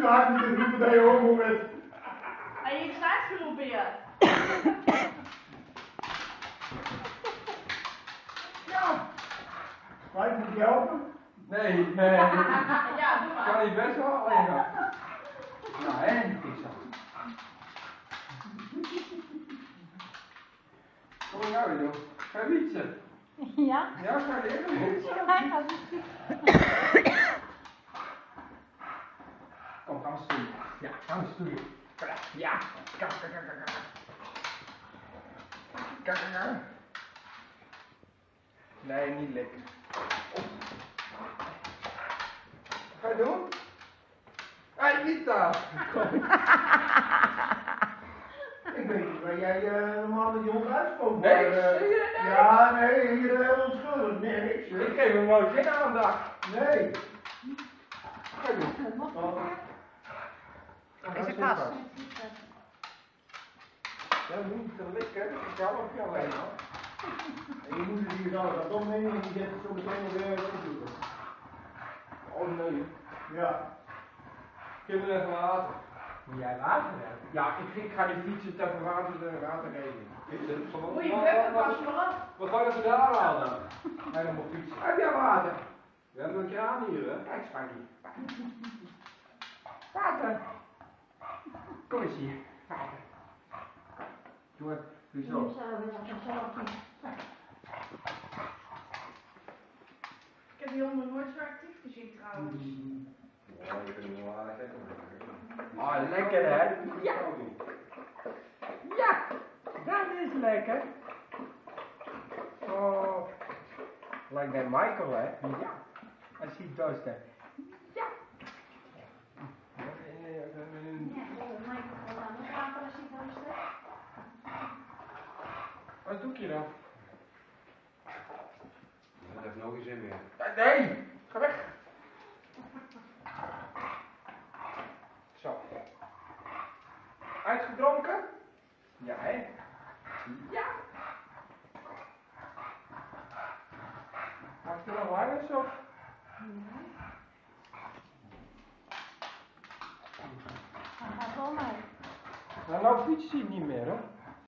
nu hard moeten roepen dat je homo bent. Hij heeft straks geroepen, ja. Ja. Ga je me helpen? Nee. Ja, doe maar. Kan je best wel alleen gaan. Nou, hè, ik zo. Wat moet nou weer doen? Ga je fietsen? Ja? Ja, ga je even fietsen? Hij gaat Kom, gaan we stoeien. Ja, gaan we stoeien. Ja. Nee, niet lekker. Ga je doen? Hé, niet daar! Ik weet niet waar jij normaal met die hond uitspookt. Nee, maar, ja, nee, hier heel onschuldig. Nee, niks. Ik geef hem nooit geen aandacht. Nee. Ga je doen? Oh. Is het vast? Ja, niet te likken. Ik kan ook niet alleen hoor. En je moet het hier zo, dat omheen en die zet het zo meteen weer opzoeken. Oh nee. Ja. Kunnen we even water? Moet jij water hebben? Ja, ik ga die fietsen tegen water geven. Moet je bukken pas maar op. Wat ga je vandaan halen? Helemaal fietsen. Heb jij water? We hebben een kraan hier, hè? Kijk, Spankie. Water. Kom eens hier. Water. Doe het. Doe zo. Ik heb die hond nog nooit zo actief gezien trouwens. Ja, je kunt hem wel aardig lekker maken. Ah, lekker hè? Ja. Ja, dat is lekker. Oh, lijkt net Michael hè? Ja. Als hij dorst heeft. Ja. Wat doe je dan? Dat heeft nog geen zin meer. Nee, ga weg. Zo. Uitgedronken? Ja, hè? Ja. Mag je nog langer zo? Hij gaat wel mee. Nou fietst hij niet meer, hoor.